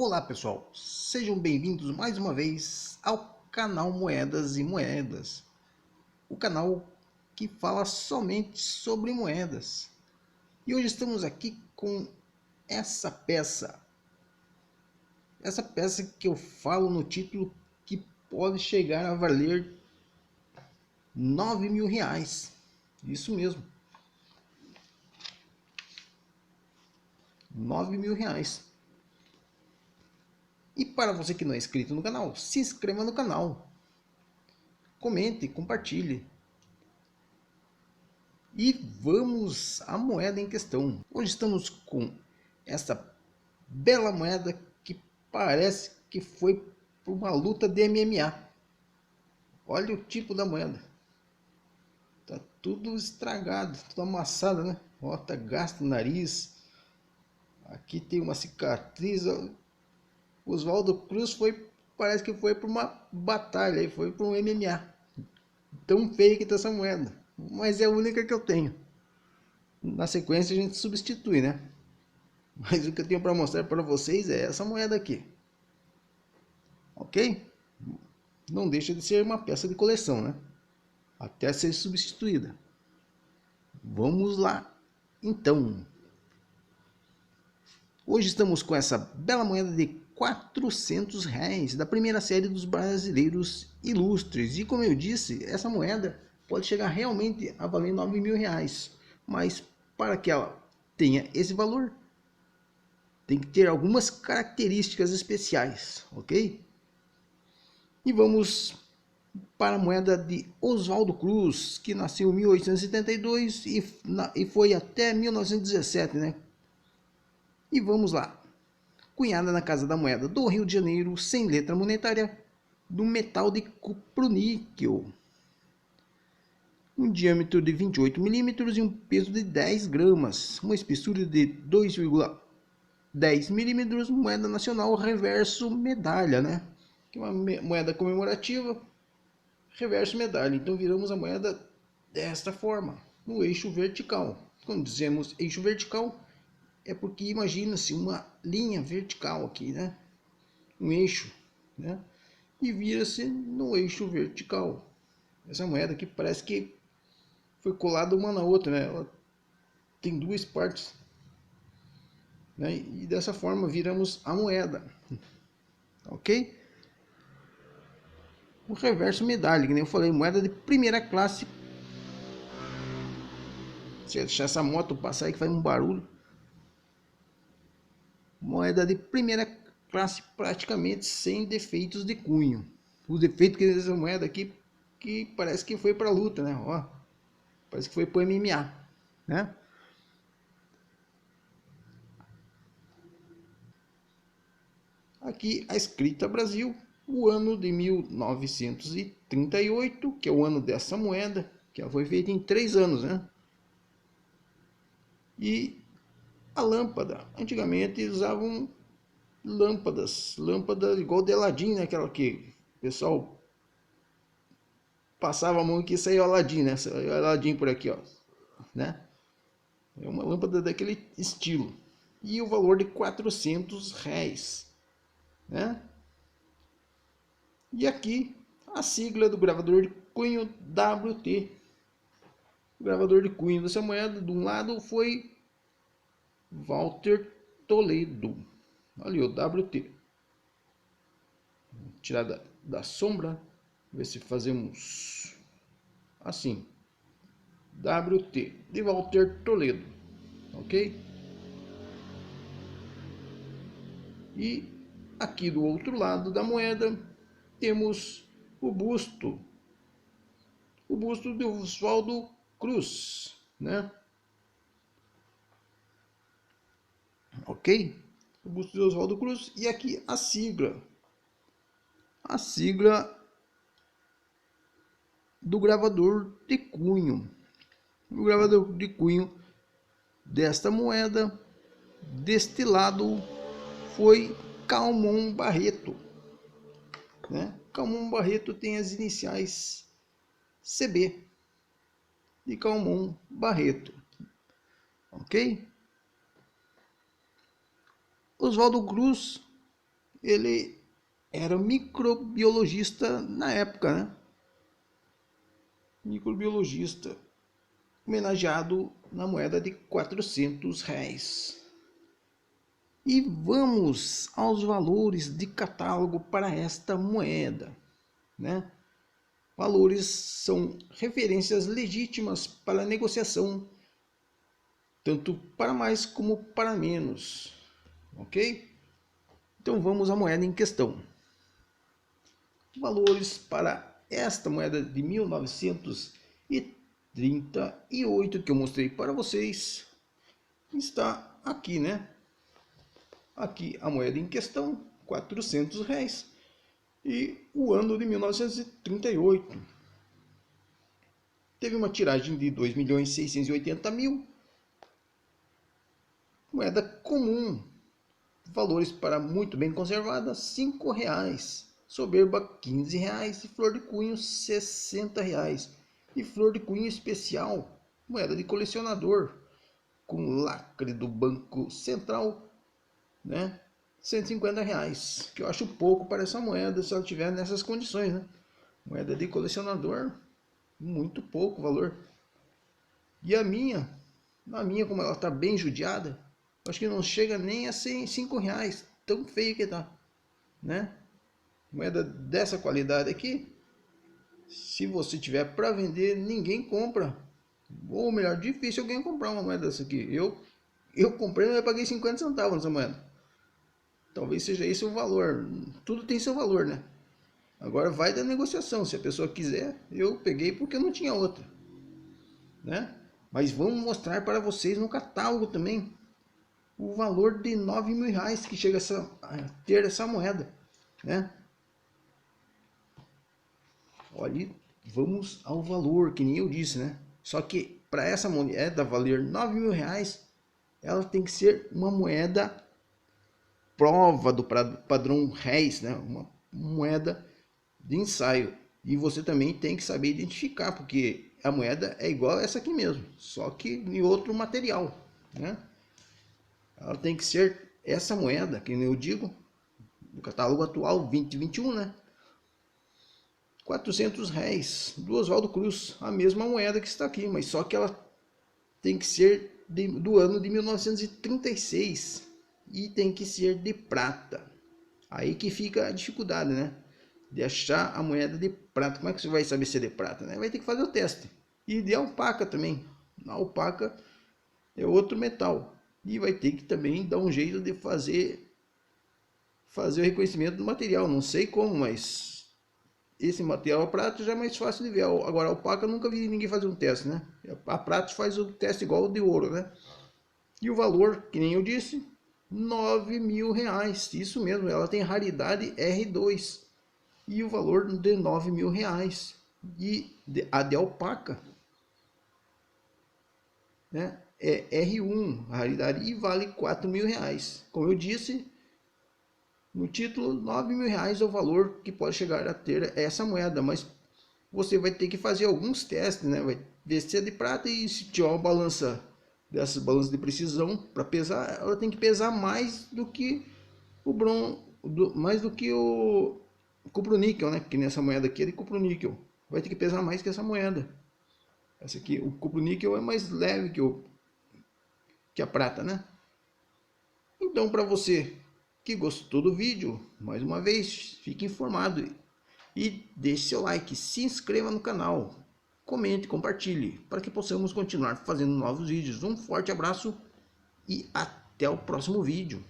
Olá pessoal, sejam bem-vindos mais uma vez ao canal Moedas e Moedas, o canal que fala somente sobre moedas. E hoje estamos aqui com essa peça que eu falo no título que pode chegar a valer R$ 9.000, isso mesmo, R$ 9.000. E para você que não é inscrito no canal, se inscreva no canal, comente, compartilhe. E vamos à moeda em questão. Hoje estamos com essa bela moeda que parece que foi para uma luta de MMA. Olha o tipo da moeda. Tá tudo estragado, tudo amassado, né? Ó, tá gasto no nariz. Aqui tem uma cicatriz. Oswaldo Cruz parece que foi para uma batalha, foi para um MMA. Tão feia que tá essa moeda. Mas é a única que eu tenho. Na sequência a gente substitui, né? Mas o que eu tenho para mostrar para vocês é essa moeda aqui. Ok? Não deixa de ser uma peça de coleção, né? Até ser substituída. Vamos lá, então. Hoje estamos com essa bela moeda de R$ 400 da primeira série dos brasileiros ilustres. E como eu disse, essa moeda pode chegar realmente a valer R$ 9.000. Mas para que ela tenha esse valor, tem que ter algumas características especiais, ok? E vamos para a moeda de Oswaldo Cruz, que nasceu em 1872 e foi até 1917, né? E vamos lá. Cunhada na Casa da Moeda do Rio de Janeiro, sem letra monetária, do metal de cuproníquel. Um diâmetro de 28 milímetros e um peso de 10 gramas. Uma espessura de 2,10 milímetros, moeda nacional reverso medalha, né? Que é uma moeda comemorativa, reverso medalha. Então viramos a moeda desta forma, no eixo vertical. Quando dizemos eixo vertical, é porque imagina-se uma linha vertical aqui, né? Um eixo, né? E vira-se no eixo vertical. Essa moeda aqui parece que foi colada uma na outra, né? Ela tem duas partes, né? E dessa forma viramos a moeda, ok? O reverso medalha, que nem eu falei, moeda de primeira classe. Se eu deixar essa moto passar aí que faz um barulho. Moeda de primeira classe praticamente sem defeitos de cunho. O defeito que dessa moeda aqui que parece que foi para luta, né? Ó, parece que foi para o MMA, né? Aqui a escrita Brasil, o ano de 1938, que é o ano dessa moeda, que ela foi feita em 3 anos, né? E a lâmpada, antigamente usavam lâmpadas igual de Aladim, né? Aquela que o pessoal passava a mão aqui e saiu Aladim, né? Saiu Aladim por aqui, ó, né? É uma lâmpada daquele estilo. E o valor de R$ 400, né? E aqui a sigla do gravador de cunho WT. O gravador de cunho dessa moeda, de um lado, foi Walter Toledo. Ali o WT. Vou tirar da sombra. Ver se fazemos assim. WT de Walter Toledo. Ok? E aqui do outro lado da moeda temos o busto de Oswaldo Cruz, né? Ok? O busto de Oswaldo Cruz e aqui a sigla do gravador de cunho. O gravador de cunho desta moeda, deste lado, foi Calmon Barreto, né? Calmon Barreto tem as iniciais CB de Calmon Barreto, ok? Oswaldo Cruz ele era microbiologista na época, né? Microbiologista, homenageado na moeda de R$ 400. E vamos aos valores de catálogo para esta moeda, né? Valores são referências legítimas para negociação, tanto para mais como para menos, ok? Então vamos à moeda em questão. Valores para esta moeda de 1938 que eu mostrei para vocês está aqui, né? Aqui a moeda em questão, R$ 400, e o ano de 1938. Teve uma tiragem de 2.680.000. Moeda comum. Valores para muito bem conservada, R$ 5. Soberba, R$ 15. E flor de cunho, R$ 60. E flor de cunho especial, moeda de colecionador, com lacre do Banco Central, né? R$ 150, que eu acho pouco para essa moeda se ela tiver nessas condições, né? Moeda de colecionador, muito pouco valor. E a minha como ela está bem judiada, acho que não chega nem a R$ 5, tão feio que tá, né? Moeda dessa qualidade aqui, se você tiver para vender, ninguém compra, ou melhor, difícil alguém comprar uma moeda dessa aqui. Eu comprei, mas eu paguei 50 centavos nessa moeda. Talvez seja esse o valor. Tudo tem seu valor, né? Agora vai da negociação. Se a pessoa quiser, eu peguei porque eu não tinha outra, né? Mas vamos mostrar para vocês no catálogo também o valor de R$ 9.000 que chega a ter essa moeda, né? Olha, vamos ao valor, que nem eu disse, né? Só que para essa moeda valer R$ 9.000, ela tem que ser uma moeda prova do padrão réis, né? Uma moeda de ensaio. E você também tem que saber identificar, porque a moeda é igual a essa aqui mesmo, só que em outro material, né? Ela tem que ser essa moeda, que eu digo, no catálogo atual 2021, né? R$ 400 do Oswaldo Cruz, a mesma moeda que está aqui, mas só que ela tem que ser do ano de 1936 e tem que ser de prata. Aí que fica a dificuldade, né? De achar a moeda de prata. Como é que você vai saber se é de prata, né? Vai ter que fazer o teste. E de alpaca também. A alpaca é outro metal. E vai ter que também dar um jeito de fazer o reconhecimento do material. Não sei como, mas esse material, a prata, já é mais fácil de ver. Agora a alpaca eu nunca vi ninguém fazer um teste, né? A prata faz o teste igual o de ouro, né? E o valor, que nem eu disse, R$ 9.000. Isso mesmo, ela tem raridade R2. E o valor de R$ 9.000. E a de alpaca, né, é R1, a raridade, e vale R$ 4.000. Como eu disse no título, R$ 9.000 é o valor que pode chegar a ter essa moeda, mas você vai ter que fazer alguns testes, né? Vai ver se é de prata, e se tiver uma balança dessas balanças de precisão para pesar, ela tem que pesar mais do que o bronze, mais do que o cupro-níquel, né? Porque nessa moeda aqui é de cupro-níquel, vai ter que pesar mais que essa moeda. Essa aqui, o cupro-níquel é mais leve que a prata, né? Então, para você que gostou do vídeo, mais uma vez, fique informado e deixe seu like, se inscreva no canal, comente, compartilhe, para que possamos continuar fazendo novos vídeos. Um forte abraço e até o próximo vídeo.